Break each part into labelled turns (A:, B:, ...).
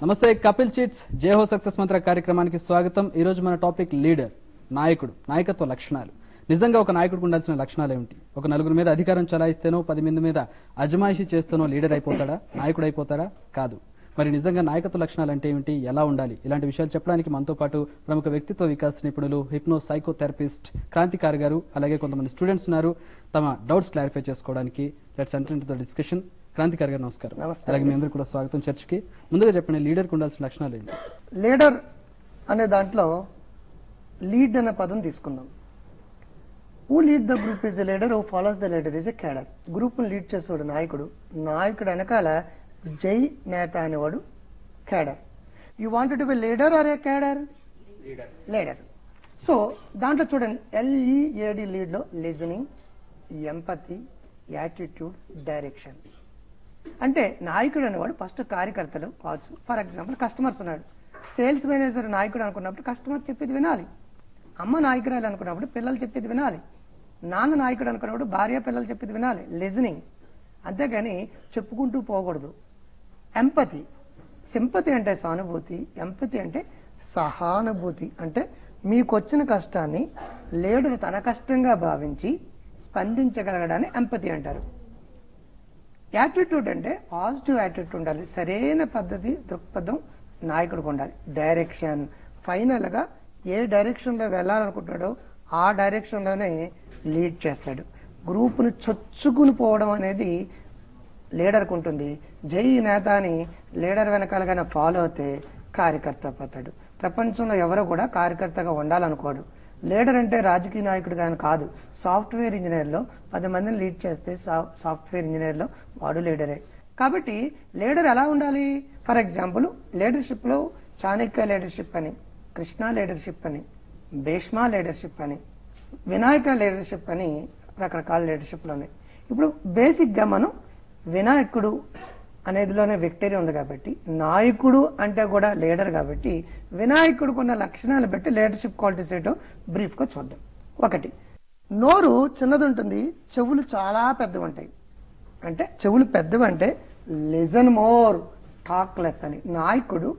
A: నమస్తే Kapil chits జేహో success మంత్ర కార్యక్రమానికి స్వాగతం. ఈ రోజు మన టాపిక్ లీడర్, నాయకుడు, నాయకత్వ లక్షణాలు. నిజంగా ఒక నాయకుడికి ఉండాల్సిన లక్షణాలు ఏమిటి? ఒక నలుగురి మీద అధికారం చలాయిస్తేనో 10 మంది మీద అజమాయిషీ చేస్తేనో లీడర్ అయిపోతాడా, నాయకుడు అయిపోతాడా? కాదు. మరి నిజంగా నాయకత్వ లక్షణాలు అంటే ఏమిటి, ఎలా ఉండాలి, ఇలాంటి విషయాలు చెప్పడానికి మనతో పాటు ప్రముఖ వ్యక్తిత్వ వికాస నిపుణులు, హిప్నో సైకోథెరపిస్ట్ క్రాంతికారి గారు, అలాగే కొంతమంది స్టూడెంట్స్ ఉన్నారు తమ డౌట్స్ క్లారిఫై చేసుకోవడానికి. Let's enter into the discussion. Krantikari గారు నమస్కారం. అలాగే మీ అందరూ కూడా స్వాగతం చర్చకి. ముందుగా చెప్పండి, లీడర్కి ఉండాల్సిన లక్షణాలు ఏంటి?
B: లీడర్ అనే దాంట్లో లీడ్ అనే పదం తీసుకుందాం. Who lead the group is a leader, who follows the leader is a cadre. Group lead చేసేవాడు నాయకుడు, నాయకుడు వెనకాల జై నేత అనేవాడు cadre. You wanted to be leader or A cadre? Leader. So దాంట్లో చూడండి, LEAD లీడ్ లో లిజనింగ్, ఎంపతి, యాటిట్యూడ్, డైరెక్షన్. అంటే నాయకుడు అనేవాడు ఫస్ట్ కార్యకర్తలు కావచ్చు. ఫర్ ఎగ్జాంపుల్ కస్టమర్స్ ఉన్నాడు, సేల్స్ మేనేజర్ నాయకుడు అనుకున్నప్పుడు కస్టమర్ చెప్పేది వినాలి. అమ్మ నాయకురాలు అనుకున్నప్పుడు పిల్లలు చెప్పేది వినాలి. నాన్న నాయకుడు అనుకున్నప్పుడు భార్య పిల్లలు చెప్పేది వినాలి. లిజనింగ్. అంతేగాని చెప్పుకుంటూ పోకూడదు. ఎంపతి. సింపతి అంటే సానుభూతి, ఎంపతి అంటే సహానుభూతి. అంటే మీకొచ్చిన కష్టాన్ని లీడర్ తన కష్టంగా భావించి స్పందించగలగడాన్ని ఎంపతి అంటారు. యాటిట్యూడ్ అంటే పాజిటివ్ యాటిట్యూడ్ ఉండాలి, సరైన పద్ధతి దృక్పథం నాయకుడికి ఉండాలి. డైరెక్షన్. ఫైనల్ గా ఏ డైరెక్షన్ లో వెళ్ళాలనుకుంటున్నాడో ఆ డైరెక్షన్ లోనే లీడ్ చేస్తాడు. గ్రూప్ ను చొచ్చుకుని పోవడం అనేది లీడర్కి ఉంటుంది. జై నేత అని లీడర్ వెనకాలగానే ఫాలో అవుతే కార్యకర్త పోతాడు. ప్రపంచంలో ఎవరు కూడా కార్యకర్తగా ఉండాలనుకోడు. లీడర్ అంటే రాజకీయ నాయకుడు కానీ కాదు. సాఫ్ట్వేర్ ఇంజనీర్ లో 10 మందిని లీడ్ చేస్తే సాఫ్ట్వేర్ ఇంజనీర్ లో వాడు లీడరే. కాబట్టి లీడర్ ఎలా ఉండాలి? ఫర్ ఎగ్జాంపుల్ లీడర్షిప్ లో చాణక్య లీడర్షిప్ అని, కృష్ణ లీడర్షిప్ అని, భీష్మ లీడర్షిప్ అని, వినాయక లీడర్షిప్ అని రకరకాల లీడర్షిప్లు ఉన్నాయి. ఇప్పుడు బేసిక్ గా మనం వినాయకుడు అనేదిలోనే విక్టరీ ఉంది కాబట్టి, నాయకుడు అంటే కూడా లీడర్ కాబట్టి, వినాయకుడికి ఉన్న లక్షణాలు బట్టి లీడర్షిప్ క్వాలిటీస్ ఏంటో బ్రీఫ్ గా చూద్దాం. ఒకటి, నోరు చిన్నది ఉంటుంది, చెవులు చాలా పెద్దవి ఉంటాయి. అంటే చెవులు పెద్దవి అంటే లిజన్ మోర్, టాక్ లెస్ అని. నాయకుడు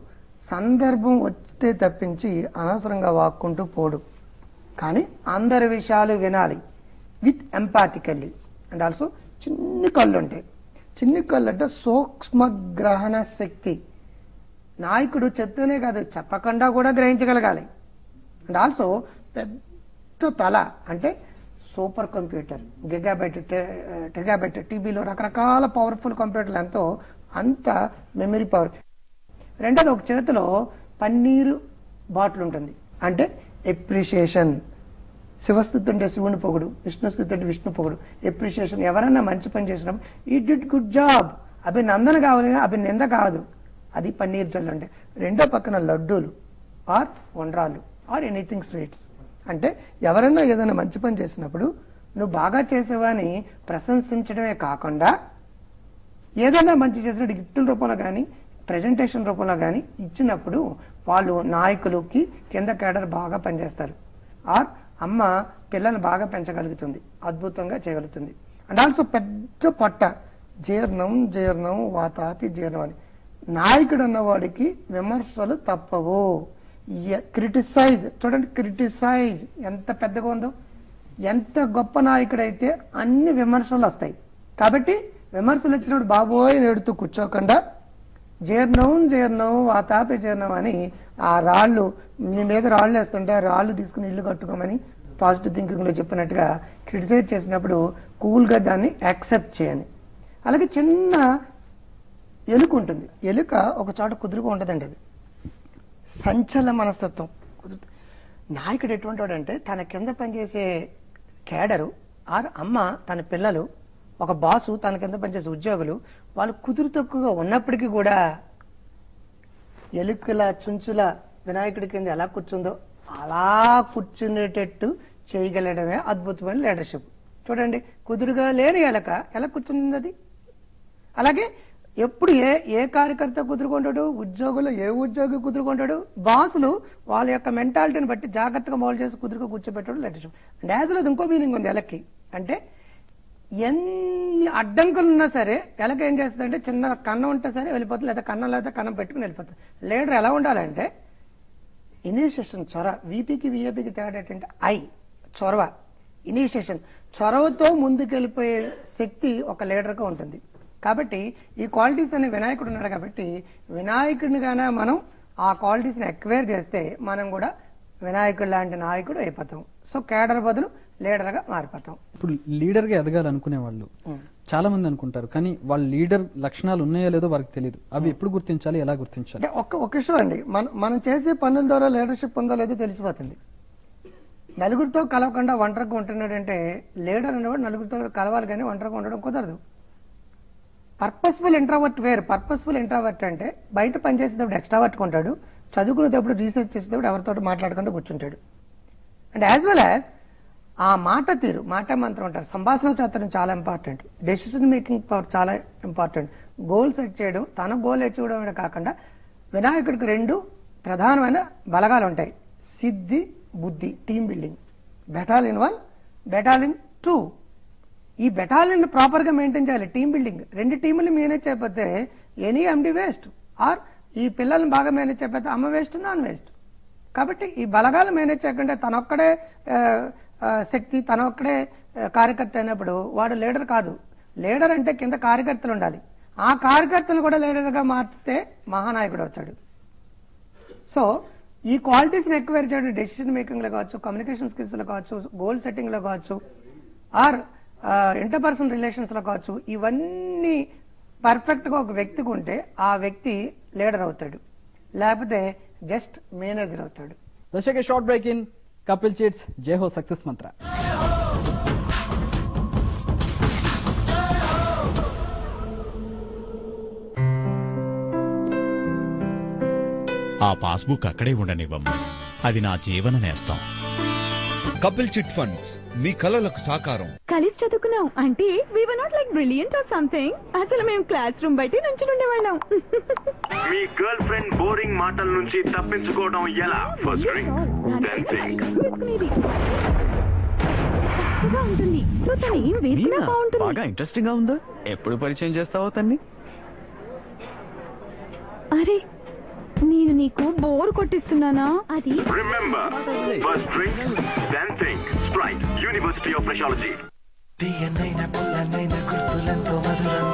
B: సందర్భం వస్తే తప్పించి అనవసరంగా వాక్కుంటూ పోడు, కానీ అందరి విషయాలు వినాలి విత్ ఎంపాథికల్లీ. అండ్ ఆల్సో చిన్ని కళ్ళు ఉంటాయి. చిన్ని కళ్ళు అంటే సూక్ష్మ గ్రహణ శక్తి. నాయకుడు చెప్తూనే కాదు, చెప్పకుండా కూడా గ్రహించగలగాలి. అండ్ ఆల్సో పెద్ద తల అంటే సూపర్ కంప్యూటర్, గిగాబైట్ టీబీలో రకరకాల పవర్ఫుల్ కంప్యూటర్లు ఎంతో అంత మెమరీ పవర్. రెండోది, ఒక చేతిలో పన్నీరు బాటిల్ ఉంటుంది, అంటే ఎప్రిషియేషన్. శివస్థుతి అంటే శివుని పొగుడు, విష్ణుస్థుతి అంటే విష్ణు పొగుడు. ఎప్రిషియేషన్. ఎవరైనా మంచి పని చేసినప్పుడు ఈ డిడ్ గుడ్ జాబ్, అభినందన కావాలి, అభినంద కాదు. అది పన్నీర్ జల్లు. అంటే రెండో పక్కన లడ్డూలు ఆర్ ఉండ్రాలు ఆర్ ఎనీథింగ్ స్వీట్స్. అంటే ఎవరైనా ఏదైనా మంచి పని చేసినప్పుడు నువ్వు బాగా చేసేవని ప్రశంసించడమే కాకుండా, ఏదైనా మంచి చేసినట్టు గిఫ్టుల రూపంలో కానీ ప్రెజెంటేషన్ రూపంలో కానీ ఇచ్చినప్పుడు వాళ్ళు నాయకులకి కింద కేడర్ బాగా పనిచేస్తారు. ఆర్ అమ్మ పిల్లలు బాగా పెంచగలుగుతుంది, అద్భుతంగా చేయగలుగుతుంది. అండ్ ఆల్సో పెద్ద పొట్ట, జీర్ణం వాతాపి జీర్ణం అని. నాయకుడు అన్నవాడికి విమర్శలు తప్పవు. క్రిటిసైజ్. చూడండి, క్రిటిసైజ్ ఎంత పెద్దగా ఉందో. ఎంత గొప్ప నాయకుడైతే అన్ని విమర్శలు వస్తాయి. కాబట్టి విమర్శలు వచ్చినప్పుడు బాబోయ్ నేడుతూ కూర్చోకుండా జీర్ణం వాతాపి జీర్ణం అని ఆ రాళ్లు మీ మీద రాళ్లు వేస్తుంటే రాళ్లు తీసుకుని ఇల్లు కట్టుకోమని పాజిటివ్ థింకింగ్ లో చెప్పినట్టుగా క్రిటిసైజ్ చేసినప్పుడు కూల్ గా దాన్ని యాక్సెప్ట్ చేయని. అలాగే చిన్న ఎలుక ఉంటుంది. ఎలుక ఒక చోట కుదురుగా ఉంటుందండి. అది సంచలన మనస్తత్వం. నాయకుడు ఎటువంటి వాడంటే తన కింద పనిచేసే కేడరు ఆర్ అమ్మ, తన పిల్లలు, ఒక బాసు, తన కింద పనిచేసే ఉద్యోగులు, వాళ్ళు కుదురు తక్కువగా ఉన్నప్పటికీ కూడా ఎలుకల చుంచుల వినాయకుడి కింద ఎలా కూర్చుందో అలా కూర్చునేటట్టు చేయగలడమే అద్భుతమైన లీడర్షిప్. చూడండి, కుదురుగా లేని ఎలక ఎలా కూర్చుంది అది. అలాగే ఎప్పుడు ఏ కార్యకర్త కుదురుకుంటాడు, ఉద్యోగులు ఏ ఉద్యోగి కుదురుకుంటాడు, బాసులు వాళ్ళ యొక్క మెంటాలిటీని బట్టి జాగ్రత్తగా మౌల్డ్ చేసి కుదురుగా కూర్చోబెట్టాడు లీడర్షిప్. అండ్ యాజ్ వెల్ ఇంకో మీనింగ్ ఉంది ఎలక్కి. అంటే ఎన్ని అడ్డంకులు ఉన్నా సరే ఎలక ఏం చేస్తుందంటే చిన్న కన్నం ఉంటే సరే వెళ్ళిపోతుంది, లేదా కన్నం లేదా కన్నం పెట్టుకుని వెళ్ళిపోతుంది. లీడర్ ఎలా ఉండాలంటే ఇనిషియేషన్, చొరవ. వీపీకి విఏపీకి తేడా ఏంటంటే చొరవ, ఇనిషియేషన్, చొరవతో ముందుకెళ్ళిపోయే శక్తి ఒక లీడర్గా ఉంటుంది. కాబట్టి ఈ క్వాలిటీస్ అనే వినాయకుడు ఉన్నాడు కాబట్టి వినాయకుడిని గానే మనం ఆ క్వాలిటీస్ ని ఎక్వైర్ చేస్తే మనం కూడా వినాయకుడు లాంటి నాయకుడు అయిపోతాం. సో కేడర్ బదులు లీడర్ గా మారిపోతాం.
A: ఇప్పుడు లీడర్ గా ఎదగాలనుకునే వాళ్ళు చాలా మంది అనుకుంటారు, కానీ వాళ్ళ లీడర్ లక్షణాలు ఉన్నాయో లేదో వారికి తెలియదు. అవి ఎప్పుడు గుర్తించాలి, ఎలా గుర్తించాలి?
B: అంటే ఒక విషయం అండి, మనం చేసే పనుల ద్వారా లీడర్షిప్ ఉందో లేదో తెలిసిపోతుంది. నలుగురితో కలవకుండా ఒంటరిగా ఉంటున్నాడంటే లీడర్ అనేవాడు నలుగురితో కలవాలి, కానీ ఒంటరిగా ఉండడం కుదరదు. పర్పస్ఫుల్ ఇంట్రావర్ట్ వేరు. పర్పస్ఫుల్ ఇంట్రావర్ట్ అంటే బయట పనిచేసేటప్పుడు ఎక్స్ట్రావర్ట్ ఉంటాడు, చదువుకునేటప్పుడు రీసెర్చ్ చేసేటప్పుడు ఎవరితో మాట్లాడకుండా కూర్చుంటాడు. అండ్ యాజ్ వెల్ యాజ్ ఆ మాట తీరు, మాట మంత్రం అంటారు, సంభాషణ చాతుర్యం చాలా ఇంపార్టెంట్, డెసిషన్ మేకింగ్ పవర్ చాలా ఇంపార్టెంట్. గోల్ సెట్ చేయడం, తన గోల్ అచీవ్ చేయడమే కాకుండా వినాయకుడికి 2 ప్రధానమైన బలగాలు ఉంటాయి, సిద్ధి, బుద్ధి, టీమ్ బిల్డింగ్. Battalion 1, battalion 2. ఈ బెటాలియన్ ప్రాపర్ గా మెయింటైన్ చేయాలి. టీమ్ బిల్డింగ్, 2 టీములు మేనేజ్ చేయకపోతే ఎనీ ఎండి వేస్ట్, ఆర్ ఈ పిల్లల్ని బాగా మేనేజ్ చేయకపోతే అమ్మ వేస్ట్, నాన్ వేస్ట్. కాబట్టి ఈ బలగాలు మేనేజ్ చేయకుండా తనొక్కడే శక్తి, తనొక్కడే కార్యకర్త అయినప్పుడు వాడు లీడర్ కాదు. లీడర్ అంటే కింద కార్యకర్తలు ఉండాలి, ఆ కార్యకర్తలు కూడా లీడర్ గా మార్చితే మహానాయకుడు వచ్చాడు. సో ఈ క్వాలిటీస్ ని ఎక్వైర్ చేయడం డెసిషన్ మేకింగ్ లో కావచ్చు, కమ్యూనికేషన్ స్కిల్స్ లో కావచ్చు, గోల్ సెట్టింగ్ లో కావచ్చు, ఆర్ ఇంటర్పర్సనల్ రిలేషన్స్ లో కావచ్చు, ఇవన్నీ పర్ఫెక్ట్ గా ఒక వ్యక్తికి ఉంటే ఆ వ్యక్తి లీడర్ అవుతాడు, లేకపోతే జస్ట్ మేనేజర్ అవుతాడు.
A: దర్శక short break in Kapil Chits జై హో సక్సెస్ మంత్ర.
C: ఆ పాస్బుక్ అక్కడే ఉండనివ్వము, అది నా జీవన నేస్తం.
D: కపిల్ చిట్ ఫండ్స్, మీ కలలకు సాకారం.
E: కలిసి చదువుకున్నాం అంటే we were not like brilliant or something. అసలు మేము క్లాస్ రూమ్ బయట నుంచి ఉండేవాళ్ళం.
F: మీ గర్ల్ ఫ్రెండ్ బోరింగ్ మాటల నుంచి తప్పించుకోవడం ఎలా? First drink, then think.
E: ఉంటుంది సో తను ఏం వేసినా బాగుంటుంది.
G: బాగా ఇంట్రెస్టింగ్ గా ఉందా? ఎప్పుడు పరిచయం చేస్తావో తన్ని?
E: అరే నేను నీకు బోర్ కొట్టిస్తున్నానా? అది
F: remember, first drink, then think. Strike, university of freshology.
H: తీయనైన పుల్లనైన గుర్తులంతో మధురం,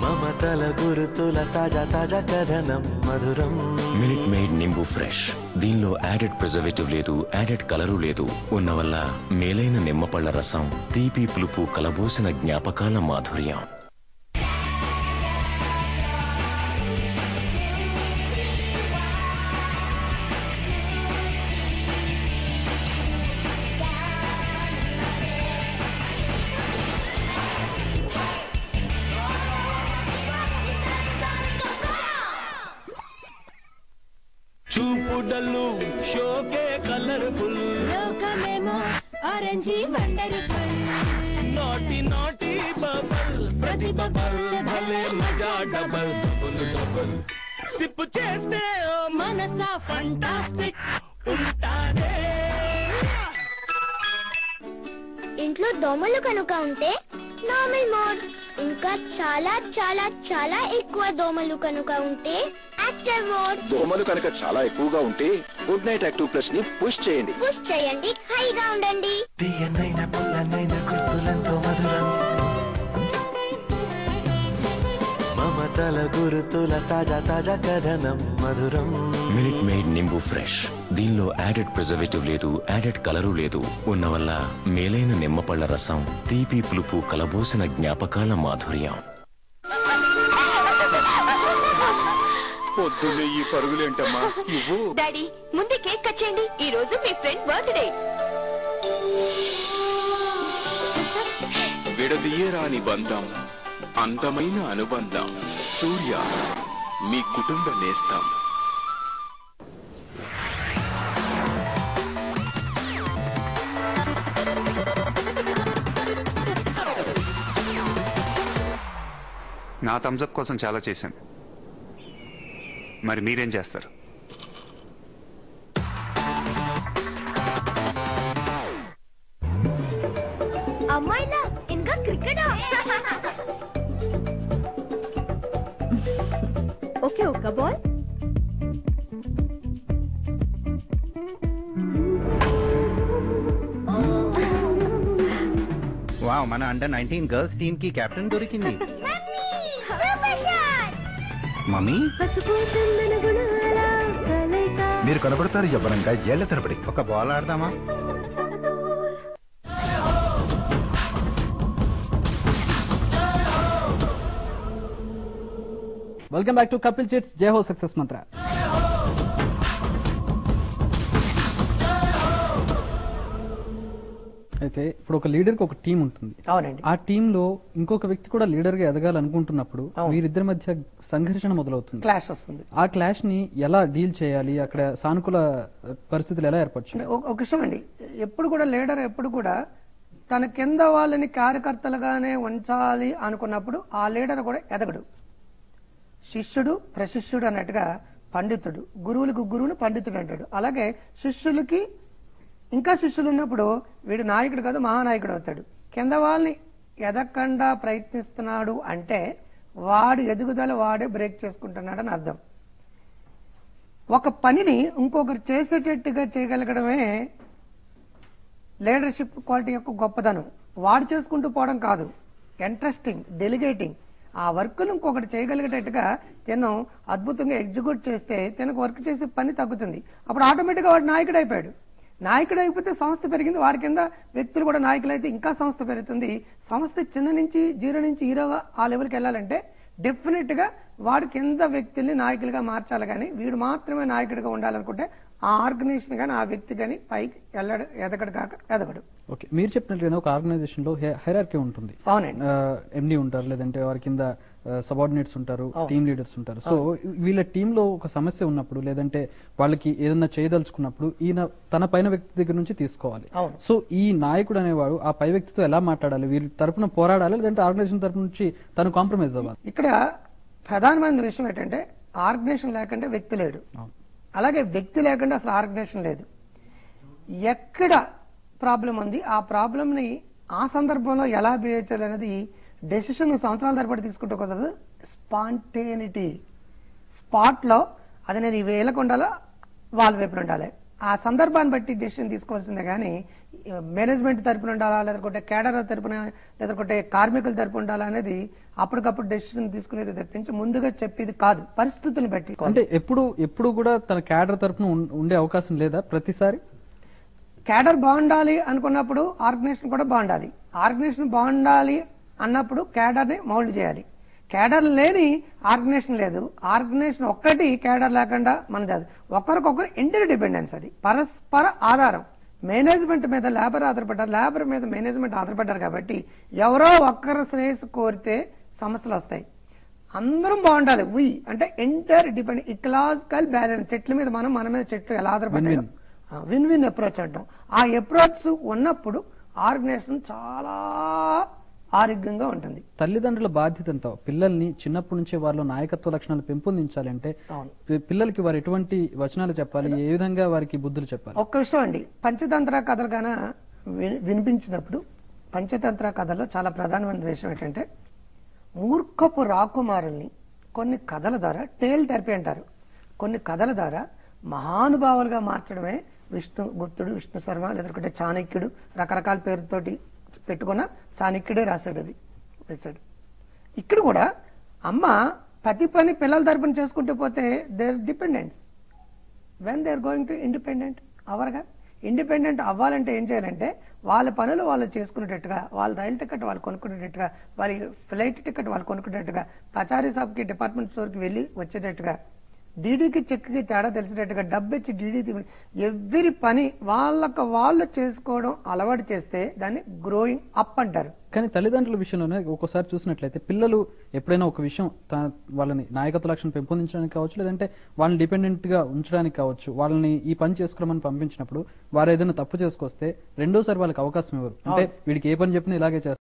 H: మమతల గురుతుల తాజా తాజా కథనం మధురం.
I: Minute Maid Nimbu Fresh. దీనిలో యాడెడ్ ప్రిజర్వేటివ్ లేదు, యాడెడ్ కలరు లేదు. ఉన్న వల్ల మేలైన నిమ్మపళ్ల రసం, తీపి పులుపు కలబోసిన జ్ఞాపకాల మాధుర్యం.
H: చూపుడల్లు షోకే కలర్ఫుల్,
E: లోకమేమో ఆరెంజీ వండర్ఫుల్.
H: నాటి నాటి బబల్, ప్రతి బబల్ భలే మజా డబల్ డబల్. సిప్పు చేస్తే
E: మనసా ఫంటాస్టిక్
H: ఉంటాదే.
J: ఇంట్లో దోమలు కనుక ఉంటే నార్మల్ మోడ్, ఇంకా చాలా చాలా చాలా ఎక్కువ దోమలు కనుక ఉంటే యాక్టివ్ మోడ్.
K: దోమలు కనుక చాలా ఎక్కువగా ఉంటే గుడ్ నైట్ యాక్టివ్ ప్లస్ ని పుష్ చేయండి.
J: పుష్ చేయండి, హైగా ఉండండి.
H: తీయనైన పుల్లనైన గుర్తులంతో మధురం, మమతల గురుతుల తాజా తాజా కథనం మధురం.
I: Minute Maid Nimbu Fresh. దీనిలో యాడెడ్ ప్రిజర్వేటివ్ లేదు, యాడెడ్ కలరు లేదు. ఉన్న వల్ల మేలైన నిమ్మపళ్ల రసం, తీపి పులుపు కలబోసిన జ్ఞాపకాల మాధుర్యం.
K: పొద్దున్నే ఈ పరుగులేంటమ్మా? ఇవ్వు.
J: డాడీ ముందే కేక్ కట్ చేయండి, ఈ రోజు మీ ఫ్రెండ్ బర్త్డే.
K: విడదీయరాని బంధం, అందమైన అనుబంధం. సూర్య, మీ కుటుంబ నేస్తం.
L: నా థమ్స్అప్ కోసం చాలా చేశాను, మరి మీరేం చేస్తారు?
E: ఒక్క బాల్.
G: వావ్, మన అండర్ 19 గర్ల్స్ టీమ్ కి కెప్టెన్ దొరికింది. మమ్మీ,
M: మీరు కనబడతారు యవ్వనంగా ఏళ్ల తరబడి.
G: ఒక బాల్ ఆడదామా?
A: Welcome back to Kapil Chits జై హో సక్సెస్ మంత్ర. అయితే ఇప్పుడు ఒక లీడర్ కి ఒక టీం ఉంటుంది.
B: అవునండి.
A: ఆ టీమ్ లో ఇంకొక వ్యక్తి కూడా లీడర్ గా ఎదగాలనుకుంటున్నప్పుడు వీరిద్దరి మధ్య సంఘర్షణ మొదలవుతుంది,
B: క్లాష్ వస్తుంది.
A: ఆ క్లాష్ ని ఎలా డీల్ చేయాలి, అక్కడ సానుకూల పరిస్థితులు ఎలా ఏర్పరచాలి?
B: ఒక విషయం అండి, ఎప్పుడు కూడా లీడర్ ఎప్పుడు కూడా తన కింద వాళ్ళని కార్యకర్తలుగానే ఉంచాలి అనుకున్నప్పుడు ఆ లీడర్ కూడా ఎదగడు. శిష్యుడు ప్రశిష్యుడు అన్నట్టుగా పండితుడు, గురువులకు గురువుని పండితుడు అంటాడు. అలాగే శిష్యులకి ఇంకా శిష్యులు ఉన్నప్పుడు వీడు నాయకుడు కాదు మహానాయకుడు అవుతాడు. కింద వాళ్ళని ఎదగకుండా ప్రయత్నిస్తున్నాడు అంటే వాడి ఎదుగుదల వాడే బ్రేక్ చేసుకుంటున్నాడని అర్థం. ఒక పనిని ఇంకొకరు చేసేటట్టుగా చేయగలగడమే లీడర్షిప్ క్వాలిటీ యొక్క గొప్పదనం. వాడు చేసుకుంటూ పోవడం కాదు, ఇంట్రెస్టింగ్ డెలిగేటింగ్. ఆ వర్క్ను ఇంకొకటి చేయగలిగేటట్టుగా తను అద్భుతంగా ఎగ్జిక్యూట్ చేస్తే తనకు వర్క్ చేసే పని తగ్గుతుంది. అప్పుడు ఆటోమేటిక్గా వాడు నాయకుడు అయిపోయాడు. నాయకుడు అయిపోతే సంస్థ పెరిగింది, వాడి కింద వ్యక్తులు కూడా నాయకులు అయితే ఇంకా సంస్థ పెరుగుతుంది. సంస్థ చిన్న నుంచి 0 నుంచి హీరోగా ఆ లెవెల్కి వెళ్ళాలంటే డెఫినెట్ గా వాడి కింద వ్యక్తుల్ని నాయకులుగా మార్చాలి. కానీ వీడు మాత్రమే నాయకుడిగా ఉండాలనుకుంటే ఆ ఆర్గనైజేషన్ కానీ ఆ వ్యక్తి కానీ పైకి ఎదగడు కాక ఎదగడు.
A: ఓకే, మీరు చెప్పినట్లుగా ఒక ఆర్గనైజేషన్ లో హైరార్కీ ఉంటుంది.
B: అవునండి.
A: ఎండి ఉంటారు, లేదంటే వారి కింద సబార్డినేట్స్ ఉంటారు, టీమ్ లీడర్స్ ఉంటారు. సో వీళ్ళ టీమ్ లో ఒక సమస్య ఉన్నప్పుడు, లేదంటే వాళ్ళకి ఏదన్నా చేయదలుచుకున్నప్పుడు ఈయన తన పైన వ్యక్తి దగ్గర నుంచి తీసుకోవాలి. సో ఈ నాయకుడు అనేవాడు ఆ పై వ్యక్తితో ఎలా మాట్లాడాలి? వీరి తరపున పోరాడాలి, లేదంటే ఆర్గనైజేషన్ తరపు నుంచి తను కాంప్రమైజ్ అవ్వాలి?
B: ఇక్కడ ప్రధానమైన విషయం ఏంటంటే ఆర్గనైజేషన్ లేకుంటే వ్యక్తి లేడు, అలాగే వ్యక్తి లేకుండా అసలు ఆర్గనైజేషన్ లేదు. ఎక్కడ ప్రాబ్లం ఉంది, ఆ ప్రాబ్లం ని ఆ సందర్భంలో ఎలా బిహేవ్ చేయాలి అనేది డెసిషన్ సంవత్సరాల తరబడి తీసుకుంటూ కుదరదు. స్పాంటేనిటీ, స్పాట్ లో అది నేను ఈ వేలకు ఉండాలా వాళ్ళ వైపున ఉండాలి. ఆ సందర్భాన్ని బట్టి డెసిషన్ తీసుకోవాల్సిందే కానీ మేనేజ్మెంట్ తరపున ఉండాలా, లేదంటే కేడర్ తరపున, లేదంటే కార్మికుల తరపున ఉండాలా అనేది అప్పటికప్పుడు డెసిషన్ తీసుకునేది తప్పించి ముందుగా చెప్పేది కాదు, పరిస్థితులను బట్టి.
A: అంటే ఎప్పుడు కూడా తన క్యాడర్ తరపున ఉండే అవకాశం లేదా? ప్రతిసారి
B: క్యాడర్ బాగుండాలి అనుకున్నప్పుడు ఆర్గనైజేషన్ కూడా బాగుండాలి. ఆర్గనైజేషన్ బాగుండాలి అన్నప్పుడు క్యాడర్ ని మౌల్డ్ చేయాలి. క్యాడర్ లేని ఆర్గనైజేషన్ లేదు, ఆర్గనైజేషన్ ఒక్కటి క్యాడర్ లేకుండా మనది. ఒకరికొకరు ఇంటర్ డిపెండెన్స్, అది పరస్పర ఆధారం. మేనేజ్మెంట్ మీద లేబర్ ఆధారపడ్డారు, లేబర్ మీద మేనేజ్మెంట్ ఆధారపడ్డారు. కాబట్టి ఎవరో ఒక్కరు శ్రేయస్సు కోరితే సమస్యలు వస్తాయి. అందరం బాగుండాలి. అంటే ఇంటర్ డిపెండెంట్, ఇకలాజికల్ బ్యాలెన్స్. చెట్ల మీద మన మీద చెట్లు ఎలా ఆధారపడ్డాయి, విన్ విన్ అప్రోచ్ అంటాం. ఆ అప్రోచ్ ఉన్నప్పుడు ఆర్గనైజేషన్ చాలా ఆరోగ్యంగా ఉంటుంది.
A: తల్లిదండ్రుల బాధ్యత ఎంత? పిల్లల్ని చిన్నప్పటి నుంచే వారిలో నాయకత్వ లక్షణాలు పెంపొందించాలంటే పిల్లలకి వారు ఎటువంటి వచనాలు చెప్పాలి, ఏ విధంగా వారికి బుద్ధులు చెప్పాలి?
B: ఒక్క విషయం అండి, పంచతంత్ర కథలు గాన వినిపించినప్పుడు పంచతంత్ర కథల్లో చాలా ప్రధానమైన విషయం ఏంటంటే మూర్ఖపు రాకుమారుల్ని కొన్ని కథల ద్వారా టేల్ థెరపీ అంటారు, కొన్ని కథల ద్వారా మహానుభావులుగా మార్చడమే గుప్తుడు, విష్ణు శర్మ, లేదంటే చాణక్యుడు, రకరకాల పేరుతోటి పెట్టుకున్న చాణక్యుడే రాశాడు. అది రాశాడు. ఇక్కడ కూడా అమ్మ ప్రతి పని పిల్లల తరపున చేసుకుంటూ పోతే their dependents. When they are going to independent అవర్గా, ఇండిపెండెంట్ అవ్వాలంటే ఏం చేయాలంటే వాళ్ళ పనులు వాళ్ళు చేసుకునేటట్టుగా, వాళ్ళ రైలు టికెట్ వాళ్ళు కొనుక్కునేటట్టుగా, వాళ్ళ ఫ్లైట్ టికెట్ వాళ్ళు కొనుక్కునేట్టుగా, పచారీ షాప్కి డిపార్ట్మెంట్ స్టోర్కి వెళ్ళి వచ్చేటట్టుగా, డీడీకి చెక్కి తేడా తెలిసేటట్టుగా డబ్బు ఇచ్చి డీడీ ఎవ్రీ పని వాళ్ళకు వాళ్ళు చేసుకోవడం అలవాటు చేస్తే దాన్ని గ్రోయింగ్ అప్ అంటారు.
A: కానీ తల్లిదండ్రుల విషయంలోనే ఒక్కోసారి చూసినట్లయితే పిల్లలు ఎప్పుడైనా ఒక విషయం వాళ్ళని నాయకత్వ లక్షణం పెంపొందించడానికి కావచ్చు, లేదంటే వాళ్ళని డిపెండెంట్ గా ఉంచడానికి కావచ్చు, వాళ్ళని ఈ పని చేసుకోమని పంపించినప్పుడు వారు ఏదైనా తప్పు చేసుకొస్తే రెండోసారి వాళ్ళకి అవకాశం ఇవ్వరు. అంటే వీడికి ఏ పని చెప్పినా ఇలాగే చేస్తారు.